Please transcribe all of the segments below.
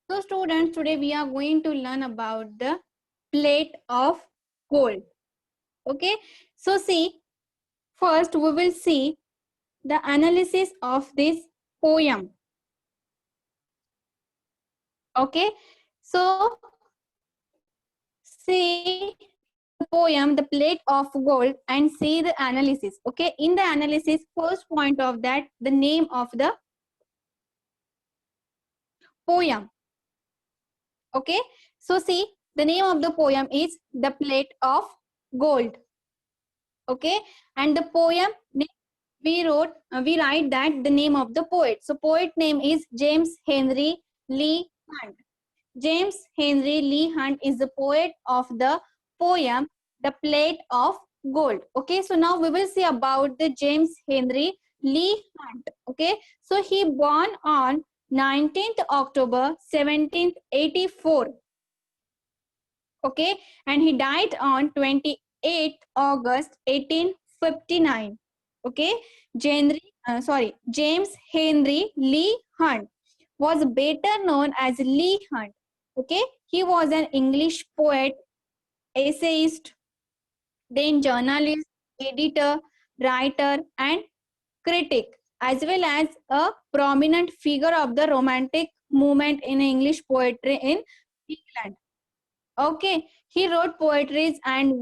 So students, today we are going to learn about the plate of gold. Okay, so see, first we will see the analysis of this poem. Okay, so see the poem, the plate of gold, and see the analysis. Okay, in the analysis, first point of that, the name of the poem. Okay, so see, the name of the poem is The Plate of Gold. Okay, and the poem we write that the name of the poet. So poet name is James Henry Lee Hunt. James Henry Lee Hunt is the poet of the poem The Plate of Gold. Okay, so now we will see about the James Henry Lee Hunt. Okay, so he born on 19th October 1784. Okay, and he died on 28th August 1859. Okay, James Henry Lee Hunt was better known as Lee Hunt. Okay, he was an English poet, essayist, then journalist, editor, writer, and critic, as well as a prominent figure of the Romantic movement in English poetry in England. Okay, he wrote poetries and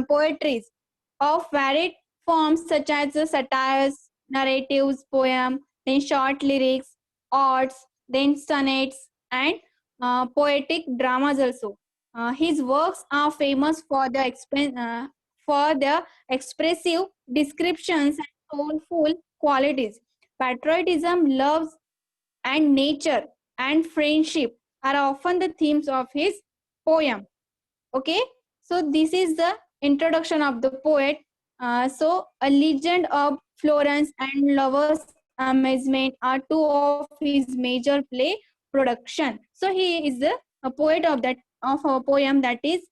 poetries of varied forms such as satires, narratives, poem, then short lyrics, odes, then sonnets, and poetic dramas also. His works are famous for the expressive descriptions and soulful qualities. Patriotism, love, and nature and friendship are often the themes of his poem. Okay, so this is the introduction of the poet. So a legend of Florence and Lover's Amazement are two of his major play production. So he is a poet of that of a poem, that is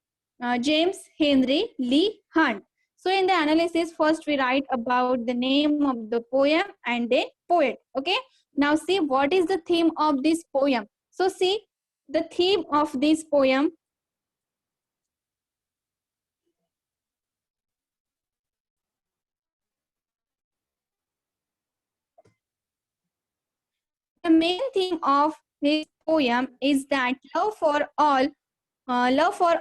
James Henry Lee Hunt. So in the analysis, first we write about the name of the poem and then poet. Okay, now see what is the theme of this poem. So see the theme of this poem. The main theme of his poem is that love for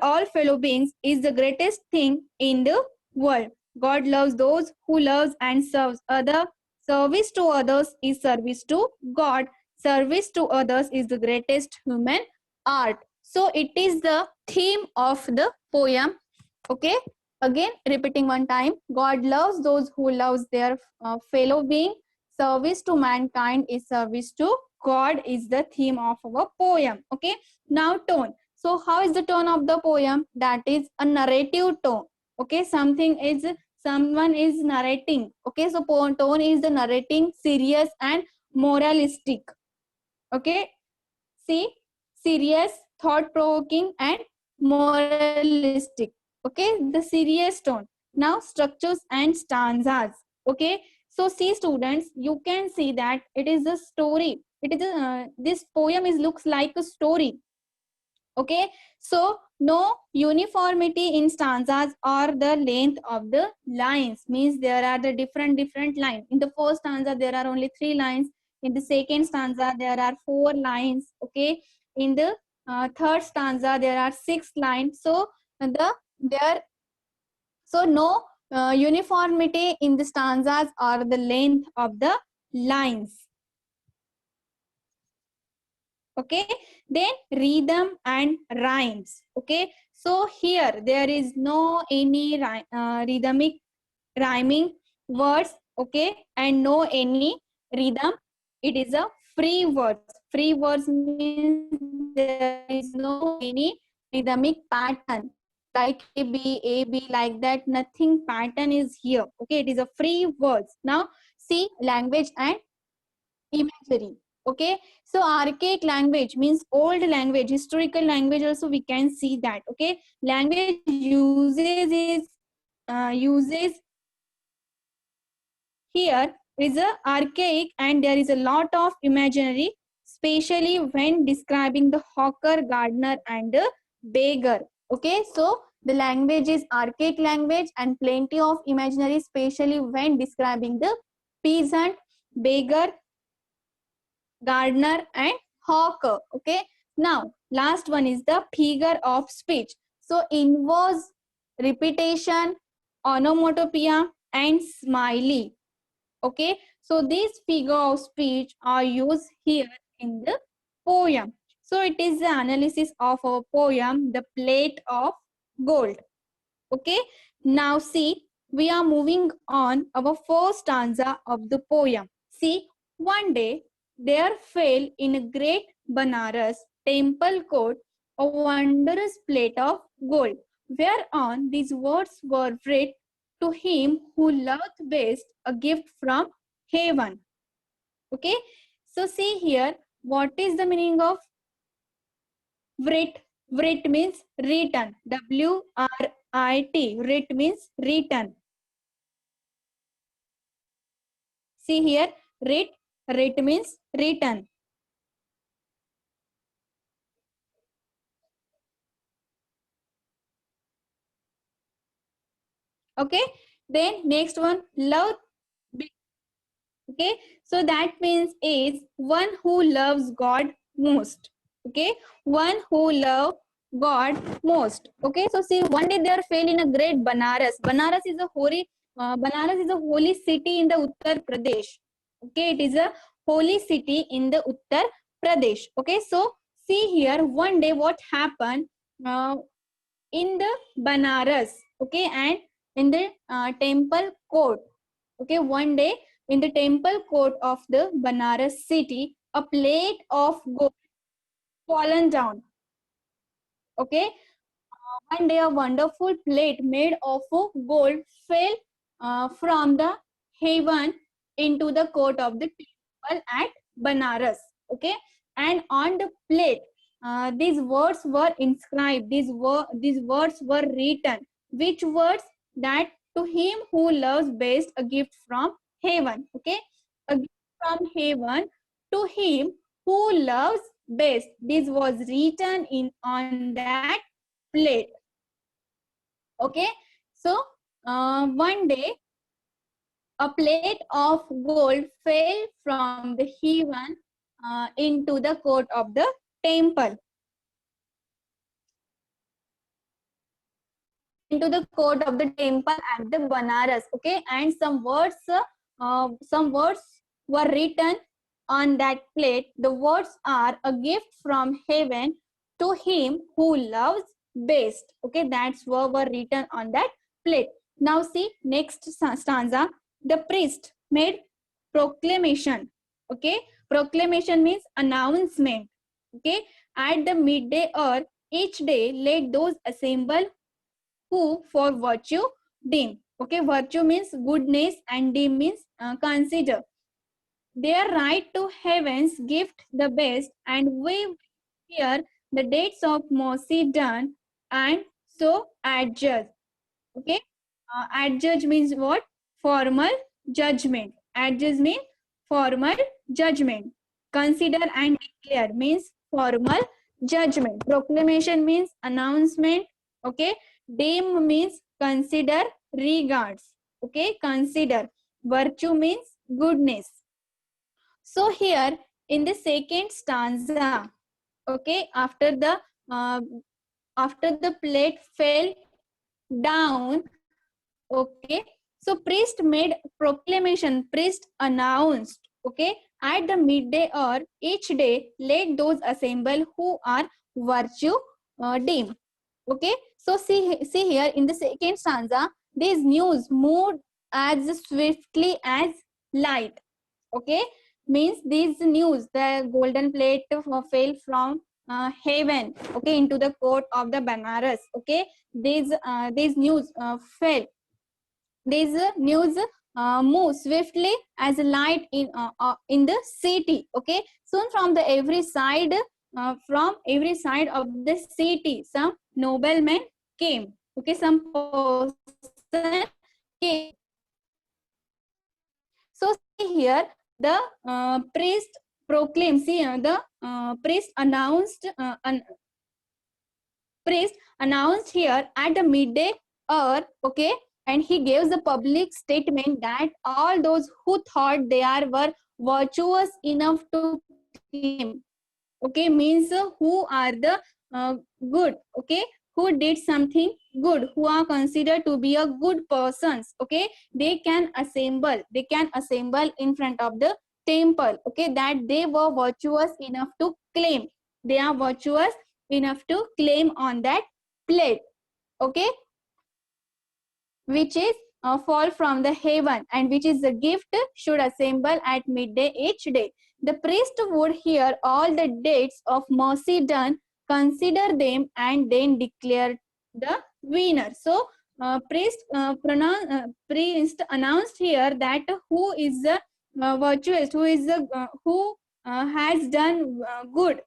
all fellow beings is the greatest thing in the world. God loves those who loves and serves other. Service to others is service to God. Service to others is the greatest human art. So it is the theme of the poem. Okay. Again, repeating one time. God loves those who loves their fellow being. Service to mankind is service to God is the theme of our poem. Okay. Now tone. So how is the tone of the poem? That is a narrative tone. Okay, someone is narrating. Okay, so tone is the narrating, serious and moralistic. Okay, see, serious, thought provoking and moralistic. Okay, the serious tone. Now structures and stanzas. Okay, so see students, you can see that it is a story. It is this poem is looks like a story. Okay, so no uniformity in stanzas or the length of the lines, means there are the different lines. In the first stanza there are only 3 lines, in the second stanza there are 4 lines. Okay, in the third stanza there are 6 lines. So there so no uniformity in the stanzas or the length of the lines. Okay, then rhythm and rhymes. Okay, so here there is no any rhythmic rhyming words. Okay, and no any rhythm. It is a free words. Free words means there is no any rhythmic pattern like a b like that. Nothing pattern is here. Okay, it is a free words. Now see language and imagery. Okay, so archaic language means old language, historical language also we can see that. Okay, language uses here is a archaic and there is a lot of imaginary especially when describing the hawker, gardener, and the beggar. Okay, so the language is archaic language and plenty of imaginary, especially when describing the peasant, beggar, gardener, and hawker. Okay, now last one is the figure of speech. So involves repetition, onomatopoeia, and smiley. Okay, so these figure of speech are used here in the poem. So it is the analysis of a poem, The Plate of Gold. Okay, now see, we are moving on our first stanza of the poem. See, one day there fell in a great Banaras temple court a wondrous plate of gold, whereon these words were writ to him who loved best, a gift from heaven. Okay, so see here, what is the meaning of writ? Writ means written. W-R-I-T. Writ means written. See here, writ. Writ means written. Okay, then next one, love. Okay, so that means is one who loves God most. Okay, one who loves God most. Okay, so see, one day they are fell in a great Banaras. Banaras is a holy city in the Uttar Pradesh. Okay, it is a holy city in the Uttar Pradesh. Okay, so see here, one day what happened in the Banaras. Okay, and in the temple court. Okay, one day in the temple court of the Banaras city, a plate of gold fallen down. Okay, one day a wonderful plate made of gold fell from the heaven into the court of the temple at Banaras. Okay, and on the plate, these words were inscribed. These words were written. Which words? That to him who loves best, a gift from heaven. Okay, a gift from heaven to him who loves best. This was written in on that plate. Okay, so one day a plate of gold fell from the heaven into the court of the temple. Into the court of the temple at the Banaras. Okay, and some words were written on that plate. The words are a gift from heaven to him who loves best. Okay, that's what were written on that plate. Now see next stanza. The priest made proclamation. Okay, proclamation means announcement. Okay, at the midday hour each day let those assemble who for virtue deem. Okay, virtue means goodness and deem means consider. Their right to heaven's gift the best, and we hear the dates of mercy done, and so adjudge. Okay, adjudge means what? Formal judgment. Adjudge means formal judgment. Consider and declare means formal judgment. Proclamation means announcement. Okay, deem means consider, regards. Okay, consider. Virtue means goodness. So here in the second stanza, okay, uh, after the plate fell down, okay, so priest made proclamation, priest announced, okay, at the midday hour each day let those assemble who are virtue deemed. Okay, so see here in the second stanza, this news moved as swiftly as light. Okay, means this news, the golden plate fell from heaven, okay, into the court of the Banaras. Okay, this news fell, this news move swiftly as a light in the city. Okay, soon from every side of the city some noblemen came. Okay, some person came. So see here the priest proclaimed. See, the priest announced here at the midday hour, okay, and he gave the public statement that all those who thought they are were virtuous enough to claim, okay, means who are the good, okay, who did something good, who are considered to be a good persons, okay, they can assemble in front of the temple, okay, that they were virtuous enough to claim, they are virtuous enough to claim on that plate, okay, which is fall from the heaven, and which is the gift should assemble at midday each day. The priest would hear all the deeds of mercy done, consider them, and then declare the winner. So, priest announced here that who is the virtuous, who is the who has done good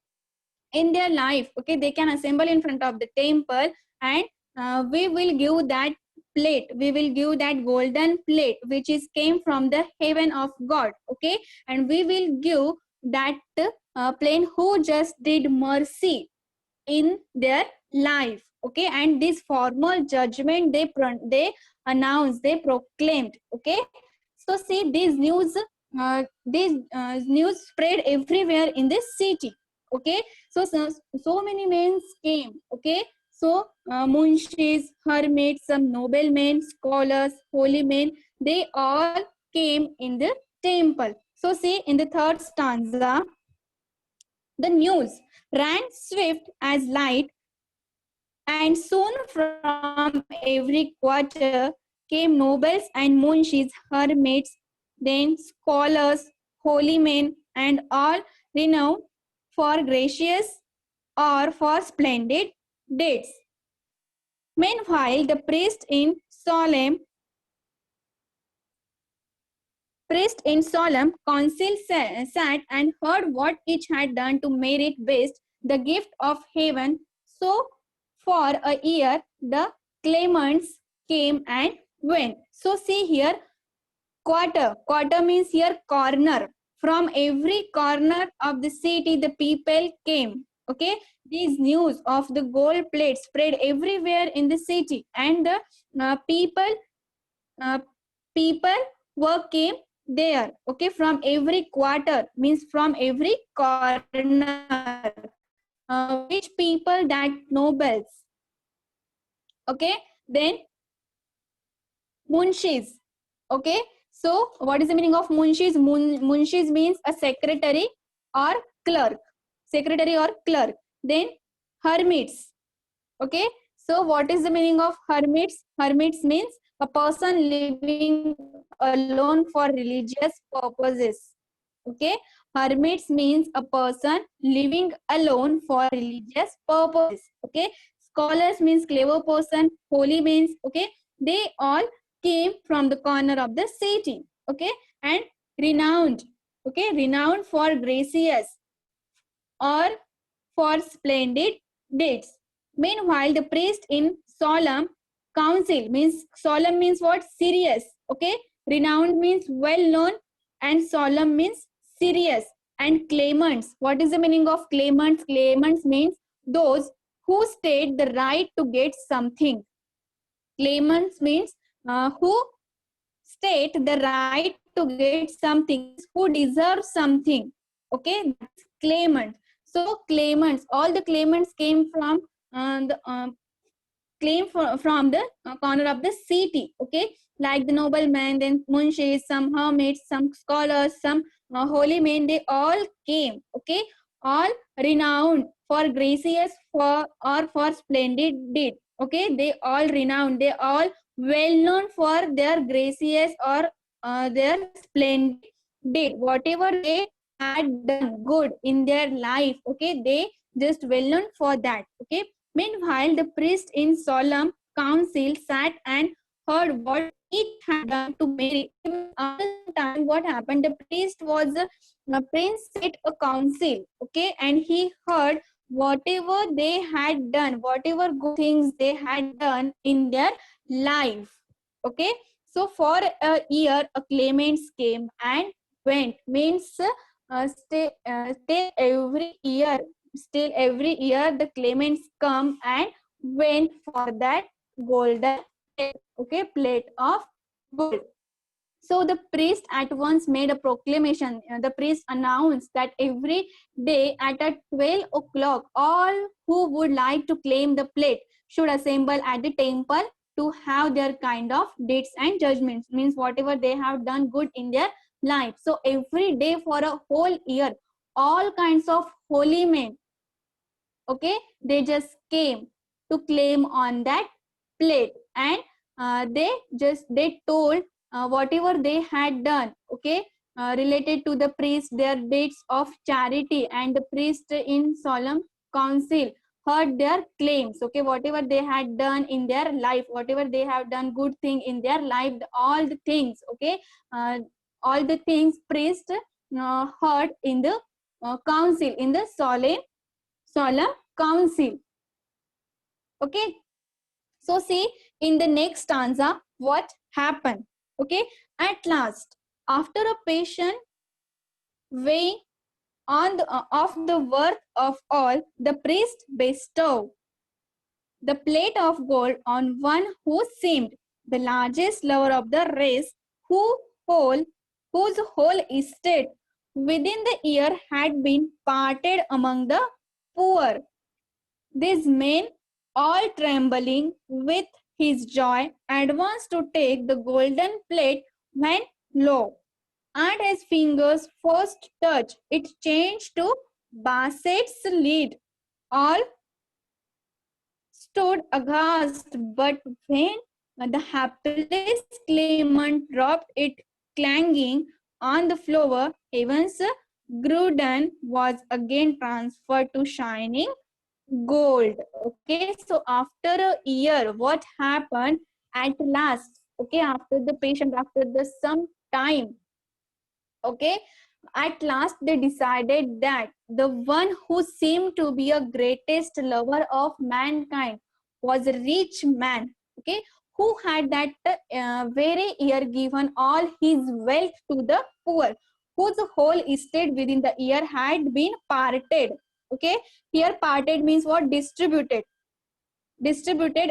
in their life, okay, they can assemble in front of the temple, and we will give that plate, we will give that golden plate which is came from the heaven of God, okay, and we will give that plane who just did mercy in their life, okay, and this formal judgment they announced, they proclaimed, okay. So see, this news spread everywhere in this city, okay. So many men came, okay. So munshis, hermits, some noblemen, scholars, holy men, they all came in the temple. So see, in the third stanza, the news ran swift as light, and soon from every quarter came nobles and munshis, hermits, then scholars, holy men, and all renowned for gracious or for splendid deeds. Meanwhile, the priest in solemn council sat and heard what each had done to merit best the gift of heaven. So, for a year, the claimants came and went. So, see here, quarter means here corner. From every corner of the city, the people came. Okay, these news of the gold plate spread everywhere in the city, and the uh, people were came there, okay, from every quarter means from every corner, which people, that nobles, okay, then munshis, okay. So what is the meaning of munshis? Munshis means a secretary or clerk, secretary or clerk. Then hermits, okay. So what is the meaning of hermits? Hermits means a person living alone for religious purposes, okay. Hermits means a person living alone for religious purposes, okay. Scholars means clever person, holy means, okay, they all came from the corner of the city, okay, and renowned, okay, renowned for gracious or for splendid deeds. Meanwhile, the priest in solemn council means, solemn means what? Serious, okay. Renowned means well known, and solemn means serious. And claimants, what is the meaning of claimants? Claimants means those who state the right to get something. Claimants means who state the right to get something, means who deserve something, okay, that's claimant. So claimants, all the claimants came from the from the corner of the city, okay, like the noblemen, then munshis, some hermits, some scholars, some holy men, they all came, okay, all renowned for gracious for or for splendid deed, okay, they all renowned, they all well known for their gracious or their splendid deed, whatever they had done good in their life, okay, they just well known for that, okay. Meanwhile, the priest in solemn council sat and heard what each had done to Mary. After some time, what happened? The priest was the prince set a council, okay, and he heard whatever they had done, whatever good things they had done in their life, okay. So for a year, a claimants came and went, means still every year the claimants come and went for that golden plate, okay, plate of gold. So the priest at once made a proclamation. The priest announced that every day at 12 o'clock, all who would like to claim the plate should assemble at the temple to have their kind of deeds and judgments. Means whatever they have done good in their life. So every day for a whole year, all kinds of holy men, okay, they just came to claim on that plate, and they told whatever they had done, okay, related to the priest, their deeds of charity, and the priest in solemn council heard their claims, okay, whatever they had done in their life, whatever they have done good thing in their life, all the things, okay, all the things priest heard in the council, in the solemn council. Okay, so see in the next stanza what happened. Okay, at last, after a patient weighing on of the worth of all, the priest bestowed the plate of gold on one who seemed the largest lover of the race, whole, whose whole estate within the year had been parted among the poor. These men, all trembling with his joy, advanced to take the golden plate when lo, at his fingers' first touch, it changed to Basset's lid. All stood aghast, but when the hapless claimant dropped it clanging on the floor, heaven's Gruden was again transferred to shining gold. Okay, so after a year, what happened at last? Okay, after the patient, after the some time, okay, at last they decided that the one who seemed to be a greatest lover of mankind was a rich man, okay, who had that very year given all his wealth to the poor, whose whole estate within the year had been parted. Okay, here parted means what? Distributed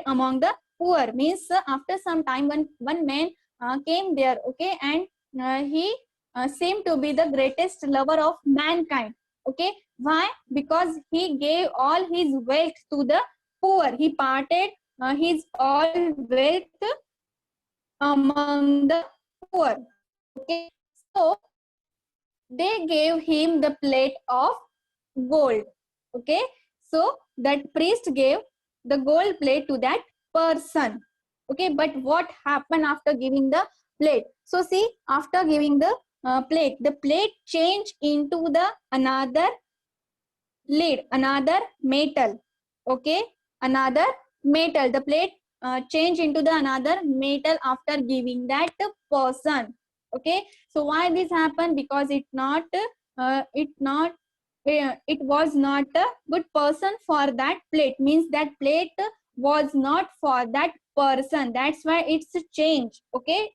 among the poor means after some time one man came there, okay, and he seemed to be the greatest lover of mankind. Okay, why? Because he gave all his wealth to the poor. He parted his all wealth among the poor. Okay, so they gave him the plate of gold. Okay, so that priest gave the gold plate to that person. Okay, but what happened after giving the plate? So see, after giving the plate, the plate changed into the another lid, another metal. Okay, another metal. The plate changed into the another metal after giving that person. Okay, so why this happened? Because it was not a good person for that plate, means that plate was not for that person, that's why it's a change. Okay,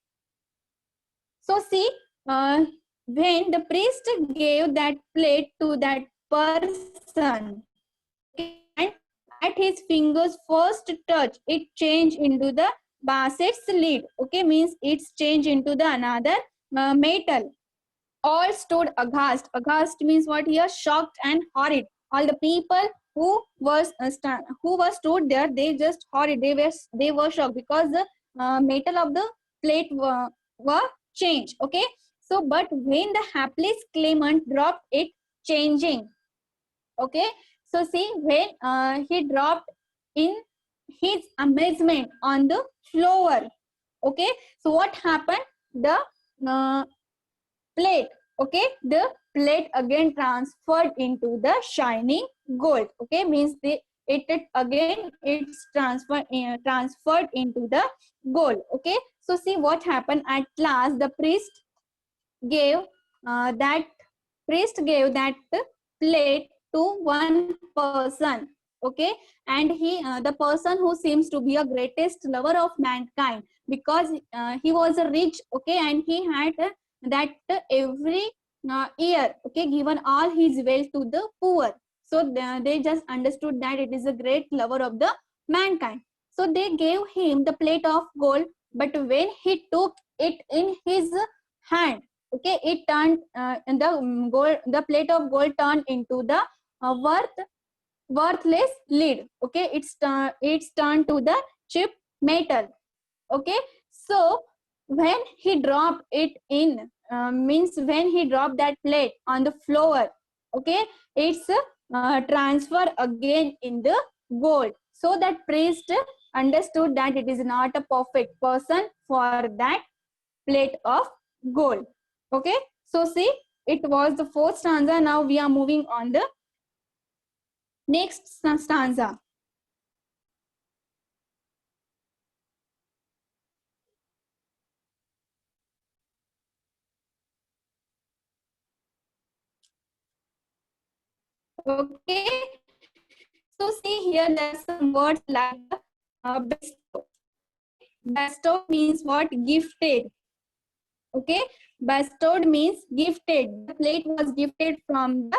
so see, when the priest gave that plate to that person, okay, and at his fingers first touch, it changed into the basset's lid. Okay, means it's changed into the another metal. All stood aghast. Aghast means what here? Shocked and horrid. All the people who were stood there, they just horrid. They were shocked because the metal of the plate were changed. Okay, so but when the hapless claimant dropped it, changing. Okay, so see when he dropped in his amazement on the floor. Okay, so what happened? The plate, okay, the plate again transferred into the shining gold. Okay, means it again it's transferred into the gold. Okay, so see what happened. At last the gave that priest gave that plate to one person. Okay, and the person who seems to be a greatest lover of mankind, because he was a rich, okay, and he had that every year, okay, given all his wealth to the poor. So they just understood that it is a great lover of the mankind. So they gave him the plate of gold, but when he took it in his hand, okay, it turned in the gold, the plate of gold turned into the worthless lead. Okay, it's turned to the cheap metal. Okay, so when he dropped it in, means when he dropped that plate on the floor, okay, it's transfer again in the gold. So that priest understood that it is not a perfect person for that plate of gold. Okay, so see, it was the fourth stanza. Now we are moving on the next stanza. Okay, so see here there are some words like bestow. Bestow means what? Gifted. Okay, bestowed means gifted. The plate was gifted from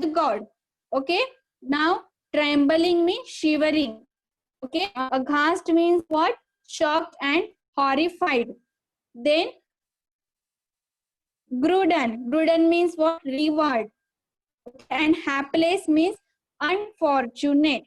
the god. Okay, now trembling means shivering. Okay, aghast means what? Shocked and horrified. Then gruden means what? Reward. And hapless means unfortunate.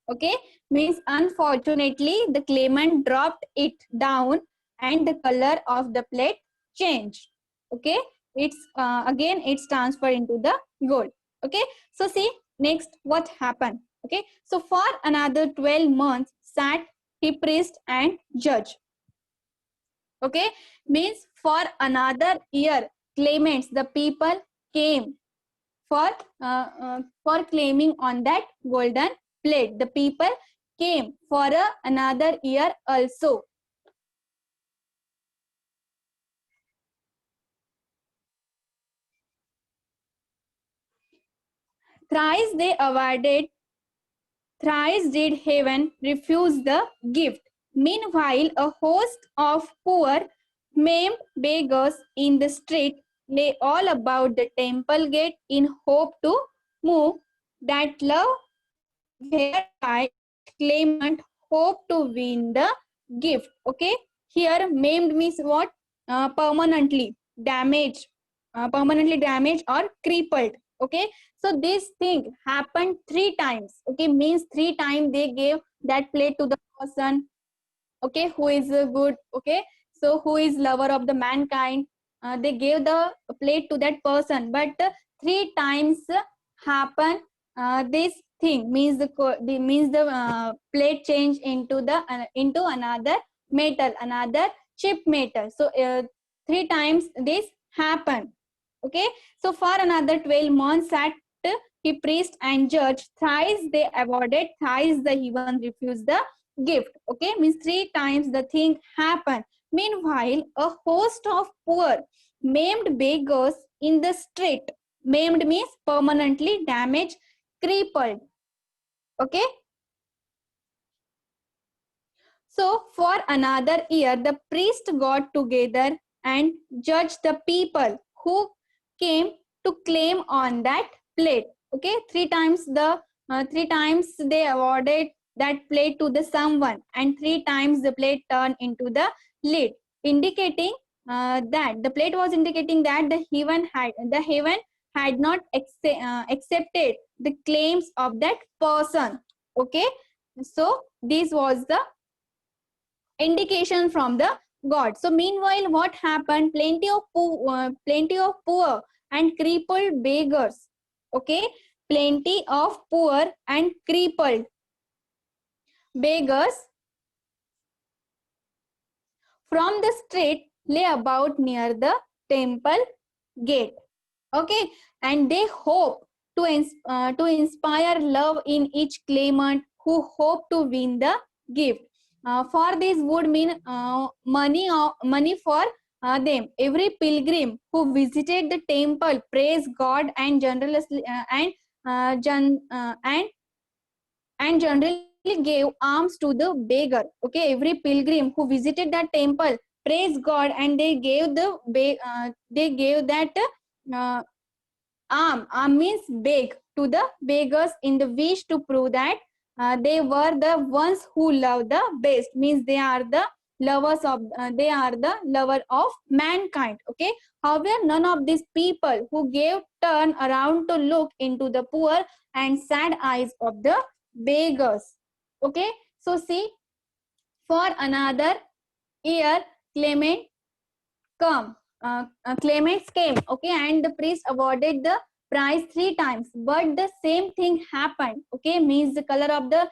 Okay, means unfortunately the claimant dropped it down and the color of the plate changed. Okay, it's again it's transferred into the gold. Okay, so see next what happened. Okay, so for another 12 months sat he priest and judge. Okay, means for another year claimants, the people came for claiming on that golden plate. The people came for another year also. Thrice they awarded, thrice did heaven refuse the gift. Meanwhile, a host of poor, maimed beggars in the street lay all about the temple gate in hope to move that love whereby claimant hope to win the gift. Okay, here maimed means what? Permanently damaged, permanently damaged or crippled. Okay, so this thing happened 3 times. Okay, means 3 times they gave that plate to the person, okay, who is good. Okay, so who is lover of the mankind, they gave the plate to that person, but 3 times happen this thing, means the means the plate change into the into another metal, another chip metal. So 3 times this happened. Okay, so for another 12 months at he priest and judge, thrice they awarded, thrice the heaven refused the gift. Okay, means 3 times the thing happened. Meanwhile, a host of poor maimed beggars in the street, maimed means permanently damaged, crippled. Okay, so for another year the priest got together and judged the people who came to claim on that plate. Okay, 3 times the 3 times they awarded that plate to the someone, and 3 times the plate turned into the lid, indicating that the plate was indicating that the heaven had not accepted the claims of that person. Okay, so this was the indication from the god. So meanwhile what happened? Plenty of poor and crippled beggars. Okay, plenty of poor and crippled beggars from the street lay about near the temple gate. Okay, and they hope to inspire love in each claimant who hope to win the gift. For this would mean money for them. Every pilgrim who visited the temple praised God and generally gave alms to the beggar. Okay, every pilgrim who visited that temple praised God, and they gave that uh, arm means beg to the beggars in the wish to prove that they were the ones who love the best, means they are the they are the lover of mankind. Okay, however, none of these people who gave turn around to look into the poor and sad eyes of the beggars. Okay, so see, for another year Clement claimants came, okay, and the priest awarded the prize 3 times, but the same thing happened. Okay, means the color of the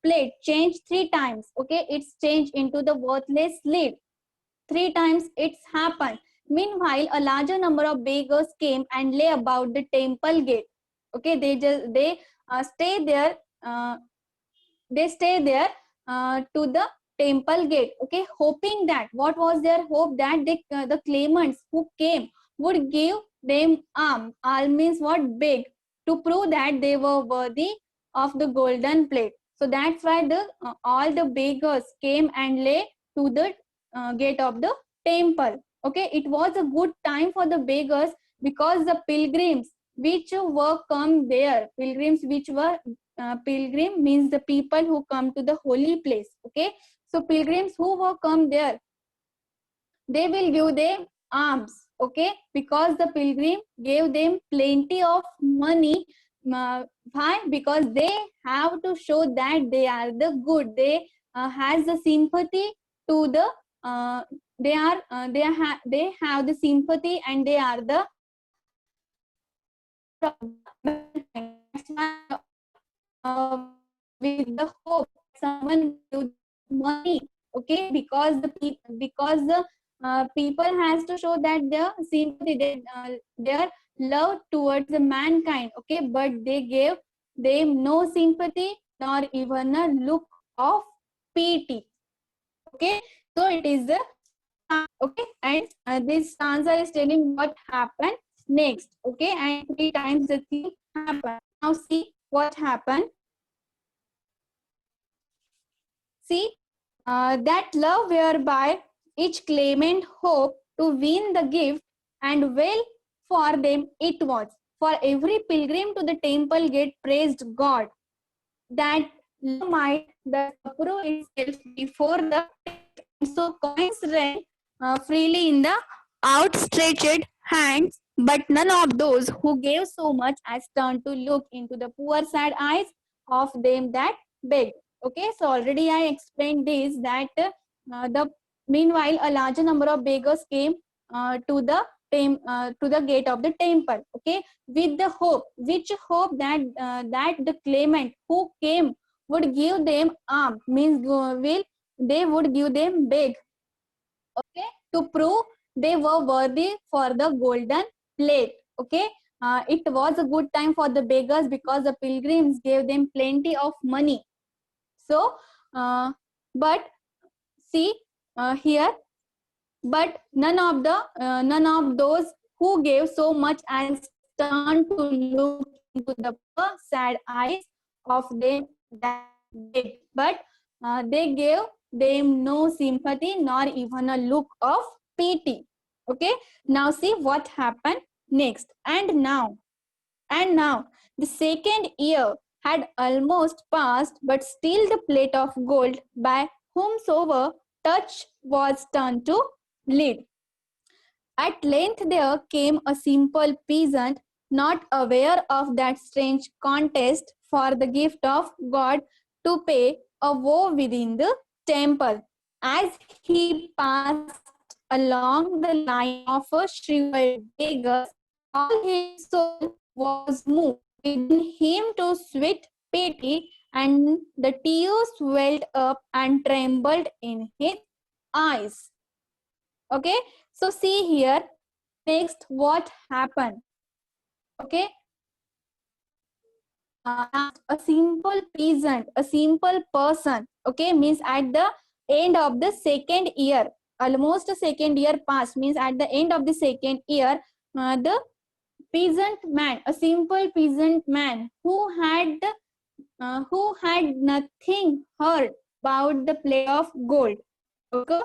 plate changed 3 times. Okay, it's changed into the worthless lead. 3 times it's happened. Meanwhile, a larger number of beggars came and lay about the temple gate. Okay, they stay there. They stay there to the temple gate. Okay, hoping that, what was their hope? That the claimants who came would give them alms, means what, beg, to prove that they were worthy of the golden plate. So that's why the all the beggars came and lay to the gate of the temple. Okay, it was a good time for the beggars, because the pilgrims which were come there, pilgrim means the people who come to the holy place. Okay, so pilgrims who will come there, they will give them alms. Okay, because the pilgrim gave them plenty of money. Why? Because they have to show that they are the good. They has the sympathy to the they have the sympathy, and they are the with the hope someone give money. Okay, because the people has to show that their sympathy, their love towards the mankind. Okay, but they gave them no sympathy nor even a look of pity. Okay, so it is the okay, and this stanza is telling what happened next. Okay, and 3 times the thing happened. Now see what happened. See, that love whereby each claimant hoped to win the gift, and well for them it was. For every pilgrim to the temple gate praised God, that love might the prove itself before the test. So coins rain freely in the outstretched hands, but none of those who gave so much as turned to look into the poor sad eyes of them that begged. Okay, so already I explained this, that the meanwhile a larger number of beggars came to the gate of the temple. Okay, with the hope, which hope? That the claimant who came would give them alms, means will they would give them beg. Okay, to prove they were worthy for the golden plate. Okay, it was a good time for the beggars, because the pilgrims gave them plenty of money. So but see here, but none of those who gave so much as turned to look into the poor sad eyes of them that begged, but they gave them no sympathy nor even a look of pity. Okay, now see what happened next. And now the second year had almost passed, but still the plate of gold by whomsoever touch was turned to lead. At length there came a simple peasant, not aware of that strange contest for the gift of God, to pay a vow within the temple. As he passed along the line of a shriveled beggars, all his soul was moved within him to sweet pity, and the tears welled up and trembled in his eyes. Okay, so see here, next what happened. Okay, a simple peasant, a simple person. Okay, means at the end of the second year, almost a second year passed, means at the end of the second year, the peasant man, a simple peasant man who had nothing heard about the plate of gold. Okay,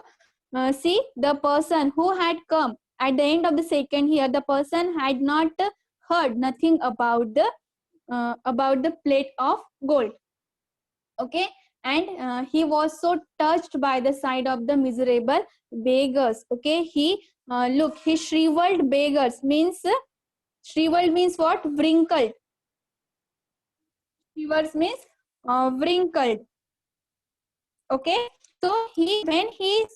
see, the person who had come at the end of the second here, the person had not heard nothing about the plate of gold. Okay, and he was so touched by the sight of the miserable beggars. Okay, he look, he shriveled beggars means shriveled means what? Wrinkled. Shriveled means wrinkled. Okay, so when he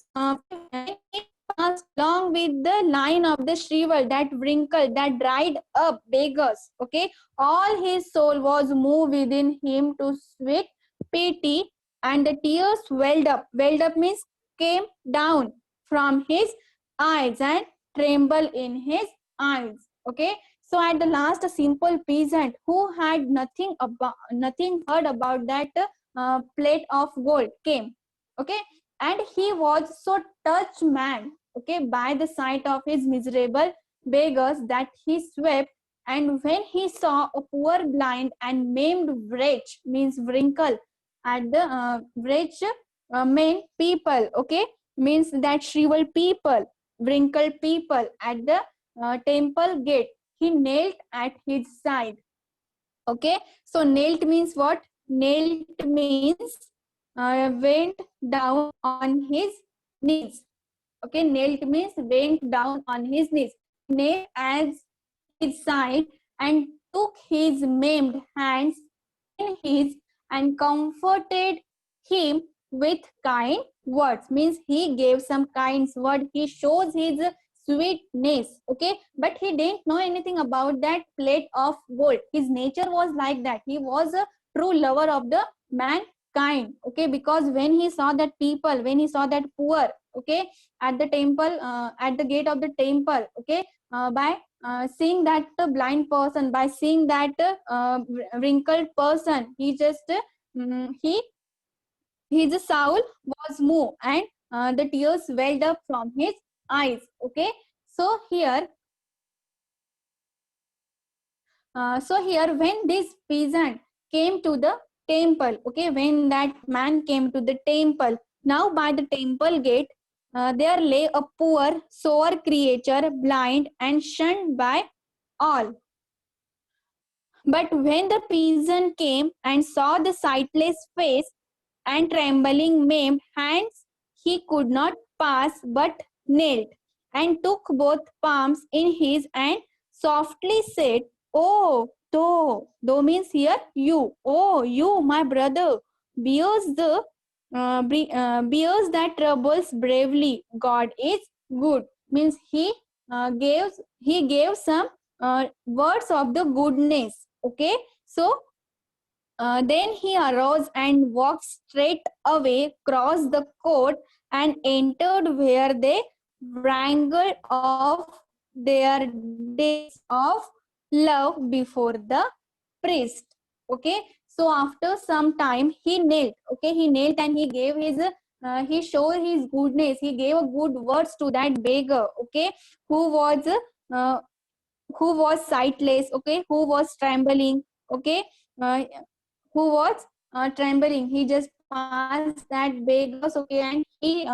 passed along with the line of the shrivel, that wrinkled, that dried up beggars, okay, all his soul was moved within him to sweet pity, and the tears welled up means came down from his eyes and trembled in his eyes. Okay, so at the last, a simple peasant who had nothing heard about that plate of gold came. Okay, and he was so touched man, okay, by the sight of his miserable beggars that he swept. And when he saw a poor blind and maimed wretch means wrinkle at the wretch main people, okay, means that shriveled people, wrinkled people at the temple gate, he knelt at his side. Okay, so knelt means what? Knelt means went down on his knees. Okay, knelt means went down on his knees. Knelt as his side and took his maimed hands in his and comforted him with kind words. Means he gave some kind word. He shows his sweetness. Okay, but he didn't know anything about that plate of gold. His nature was like that. He was a true lover of the mankind. Okay, because when he saw that people, when he saw that poor, okay, at the temple, at the gate of the temple, okay, by seeing that blind person, by seeing that wrinkled person, he just his soul was moved, and the tears welled up from his eyes. Okay, so here when this peasant came to the temple, okay, when that man came to the temple, now by the temple gate, there lay a poor, sore creature, blind and shunned by all. But when the peasant came and saw the sightless face and trembling maimed hands, he could not pass but knelt and took both palms in his and softly said, "Oh, though means here you, oh, you, my brother, bears that troubles bravely. God is good." Means he gave some words of the goodness. Okay, so then he arose and walked straight away, crossed the court, and entered where they wrangled of their days of love before the priest. Okay, so after some time he knelt. Okay, he knelt and he gave his he showed his goodness. He gave a good words to that beggar. Okay, who was uh, who was sightless. Okay, who was trembling. Okay, uh, who was trembling. He just passed that beggars, okay, and he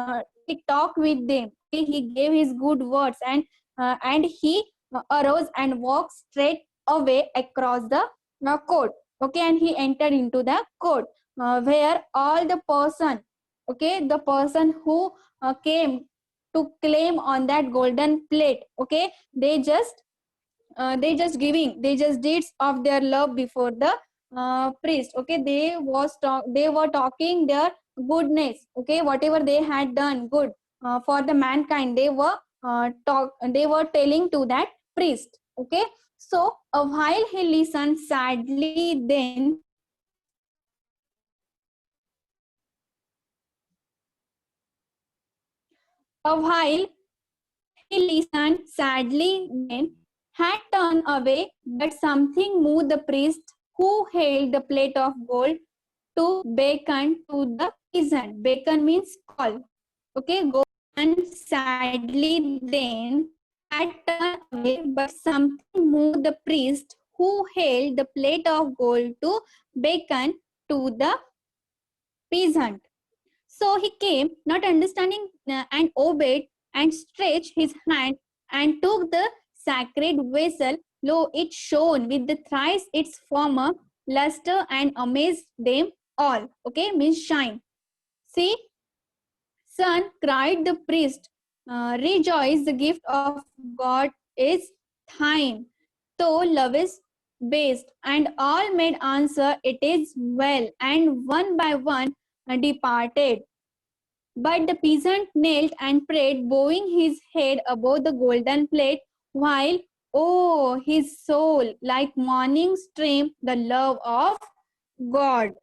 talked with them. Okay, he gave his good words, and he arose and walked straight away across the court. Okay, and he entered into the court where all the person, okay, the person who came to claim on that golden plate, okay, they just giving, they just deeds of their love before the priest. Okay, they were talking their goodness. Okay, whatever they had done good for the mankind, they were telling to that priest. Okay, so while he listened sadly, then a while he listened sadly, then had turned away, but something moved the priest who held the plate of gold to beckon to the peasant. Beckon means call. Okay, go and sadly then had turned away, but something moved the priest who held the plate of gold to beckon to the peasant. So he came, not understanding, and obeyed, and stretched his hand and took the sacred vessel. Lo, it shone with the thrice its former luster and amazed them all. Okay, means shine. See, son, cried the priest, rejoice, the gift of God is thine. Thou lovest best. And all made answer, it is well. And one by one departed. But the peasant knelt and prayed, bowing his head above the golden plate, while, oh, his soul, like morning stream, the love of God.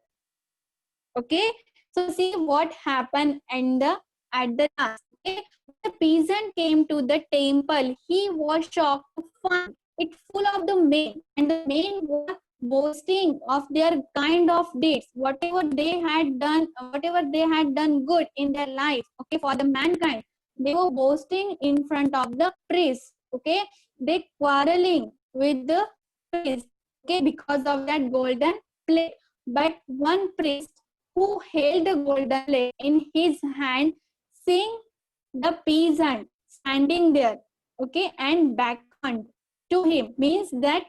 Okay, so see what happened in the at the last. Okay, the peasant came to the temple. He was shocked to find it full of the men, and the men were boasting of their kind of deeds, whatever they had done good in their life. Okay, for the mankind, they were boasting in front of the priest. Okay, they quarreling with the priest. Okay, because of that golden plate. But one priest who held the golden plate in his hand, seeing the peasant standing there, okay, and beckoned to him, means that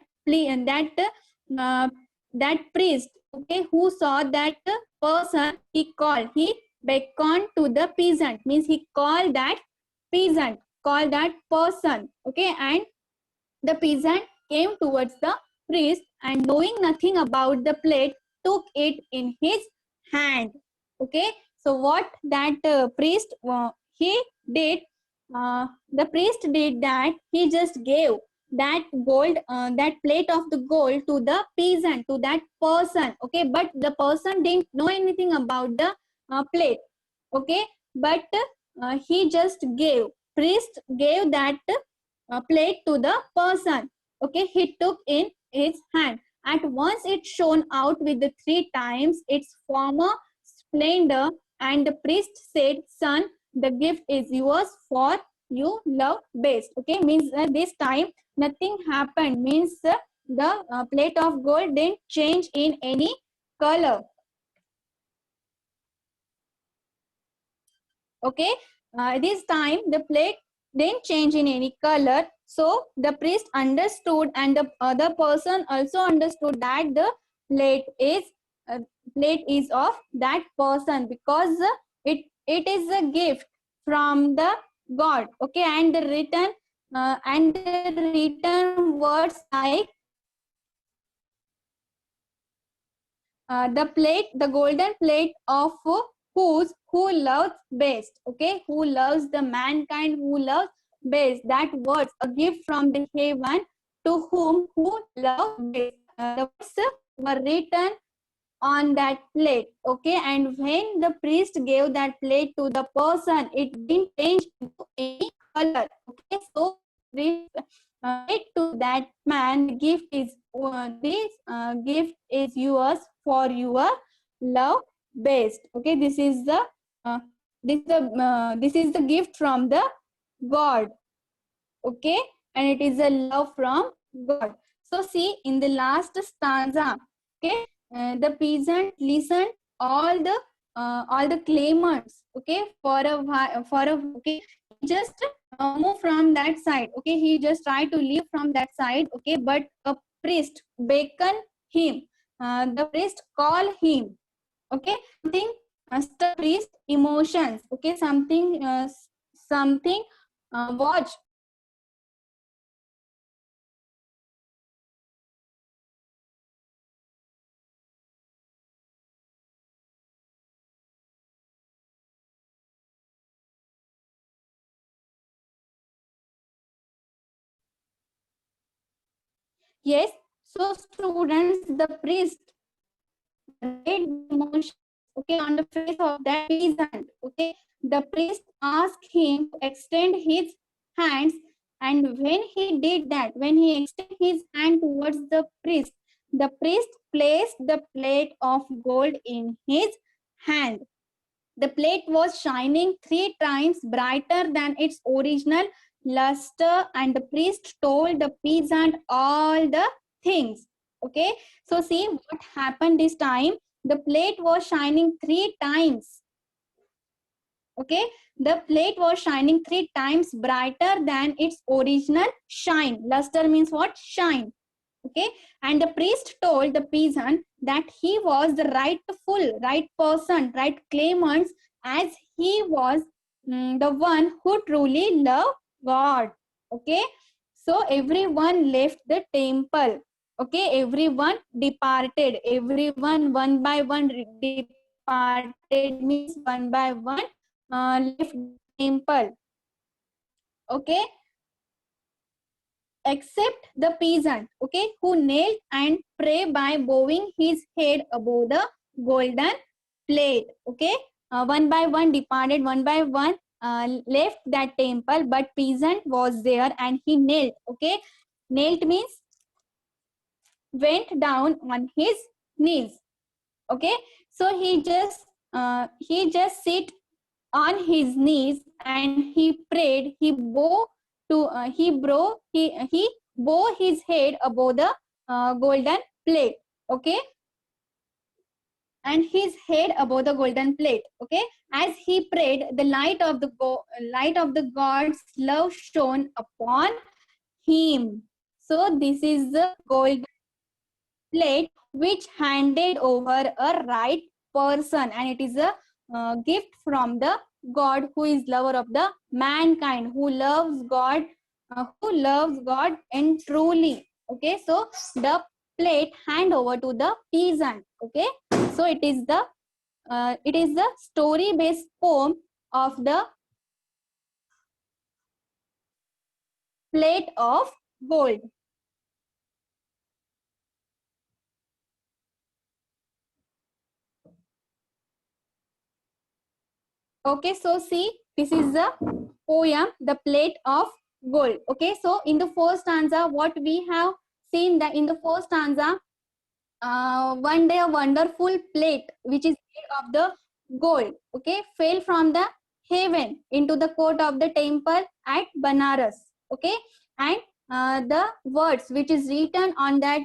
uh, that priest, okay, who saw that person, he beckoned to the peasant, means he called that peasant, called that person, okay, and the peasant came towards the priest and, knowing nothing about the plate, took it in his hand. Okay, so what that priest he did, the priest did that he just gave that gold, that plate of the gold to the peasant, to that person. Okay, but the person didn't know anything about the plate. Okay, but he just gave, priest gave that plate to the person. Okay, he took in his hand. At once it shone out with the three times its former splendor, and the priest said, son, the gift is yours, for you love best. Okay, means this time nothing happened, means the plate of gold didn't change in any color. Okay, this time the plate didn't change in any color. So the priest understood, and the other person also understood, that the plate is uh, plate is of that person, because it is a gift from the God. Okay, and the written words like, the plate, the golden plate of who loves best. Okay, who loves the mankind, who loves best. That words, a gift from the heaven to whom who love best. The words were written on that plate. Okay, and when the priest gave that plate to the person, it didn't change into any color. Okay, so it to that man, the gift is this gift is yours, for your love best. Okay, this is the this is the gift from the God. Okay, and it is a love from God. So see, in the last stanza, okay, the peasant listened all the claimants. Okay, for a while, okay, he just move from that side. Okay, he just tried to leave from that side. Okay, but a priest beckon him. The priest call him. Okay, something the priest emotions. Okay, something watch. Yes, so students, the priest read the emotions, okay, on the face of that peasant. Okay, the priest asked him to extend his hands, and when he did that, when he extended his hand towards the priest placed the plate of gold in his hand. The plate was shining three times brighter than its original luster, and the priest told the peasant all the things. Okay, so see what happened this time. The plate was shining three times. Okay, the plate was shining 3 times brighter than its original shine. Luster means what? Shine. Okay, and the priest told the peasant that he was the right person, right claimant, as he was the one who truly loved God. Okay, so everyone left the temple. Okay, everyone departed. Everyone one by one departed means one by one left the temple. Okay, except the peasant, okay, who knelt and pray by bowing his head above the golden plate. Okay, one by one departed, one by one left that temple, but peasant was there and he knelt. Okay, knelt means went down on his knees. Okay, so he just sit on his knees and he prayed. He bow his head above the golden plate. Okay, and his head above the golden plate. Okay, as he prayed, the light of the God's love shone upon him. So this is the golden plate which handed over a right person, and it is a gift from the God who is lover of the mankind, who loves God and truly. Okay, so the plate hand over to the peasant. Okay, so it is the story based poem of the plate of gold. Okay, so see, this is the poem, The Plate of Gold. Okay, so in the first stanza, what we have seen that in the first stanza, one day a wonderful plate which is made of the gold, okay, fell from the heaven into the court of the temple at Banaras. Okay, and the words which is written on that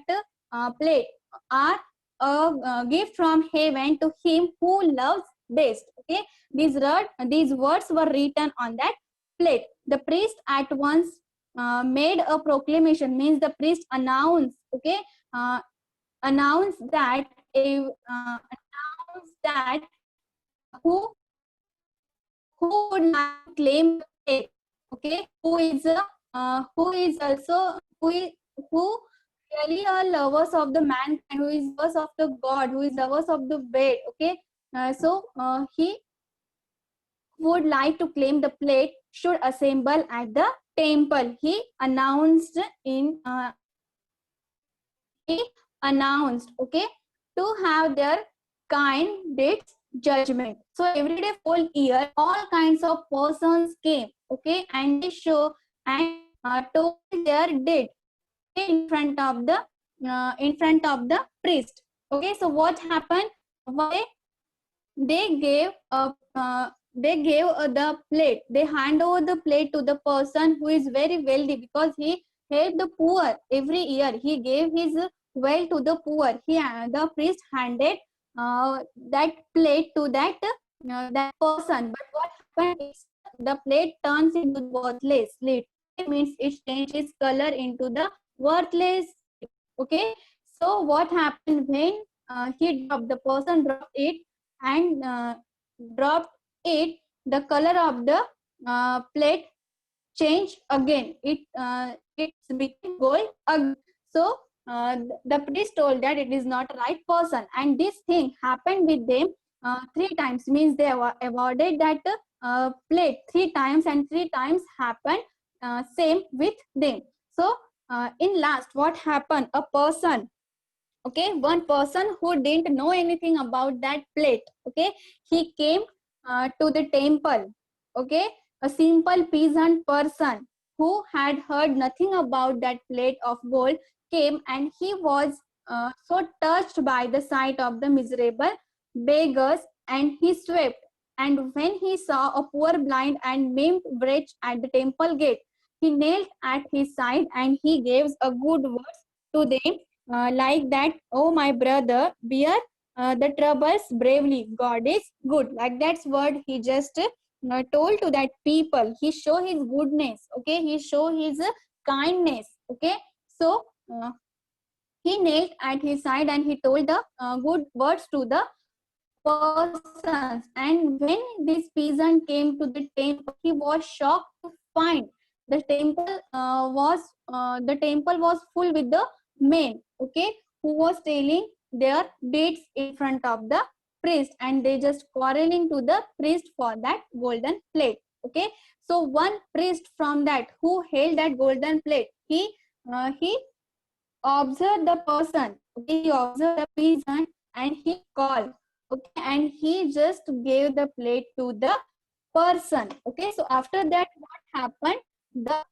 plate are a gift from heaven to him who loves best. Okay, these words were written on that plate. The priest at once made a proclamation, means the priest announced. Okay, announce that who would like to claim the plate. Okay, who is also who really are lovers of the mankind, who is lovers of the God, who is lovers of the bed. Okay, he would like to claim the plate should assemble at the temple. He announced okay, to have their candidates judgment. So every day whole year all kinds of persons came. Okay, and they show and told their deed in front of the priest. Okay, so what happened? Why they gave the plate, they hand over the plate to the person who is very wealthy, because he helped the poor every year. He gave his wealth to the poor. The priest handed that plate to that person. But what happened is the plate turns into worthless. It means it changes color into the worthless. Okay, so what happened when the person dropped it and dropped it, the color of the plate changed again. It's became gold again. So the priest told that it is not a right person, and this thing happened with them 3 times. Means they awarded that plate 3 times, and 3 times happened same with them. So in last, what happened? A person, okay, one person who didn't know anything about that plate, okay, he came to the temple. Okay, a simple peasant person who had heard nothing about that plate of gold came, and he was so touched by the sight of the miserable beggars, and he swept. And when he saw a poor blind and maimed wretch at the temple gate, he knelt at his side and he gave a good words to them, like that, oh my brother, bear the troubles bravely, God is good. Like that's word he just told to that people, he show his goodness, okay, he show his kindness, okay. So he knelt at his side and he told the good words to the persons. And when this peasant came to the temple, he was shocked to find the temple was full with the men, okay, who was telling their deeds in front of the priest, and they just quarreling to the priest for that golden plate, okay. So one priest from that who held that golden plate, he observed the person, okay, he observed the peasant and he called, okay, and he just gave the plate to the person, okay. So after that, what happened, the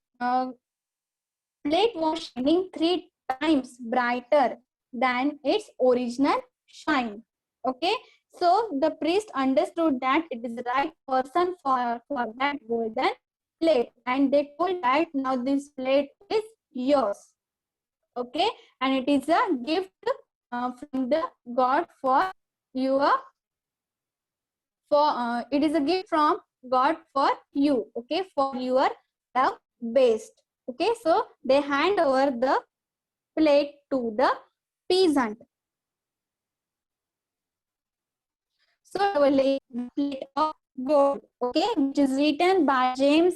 plate was shining 3 times brighter than its original shine, okay. So the priest understood that it is the right person for that golden plate, and they told that now this plate is yours, okay, and it is a gift from the God for your it is a gift from God for you, okay, for your love based, okay. So they hand over the plate to the peasant. So the plate of gold, okay, which is written by James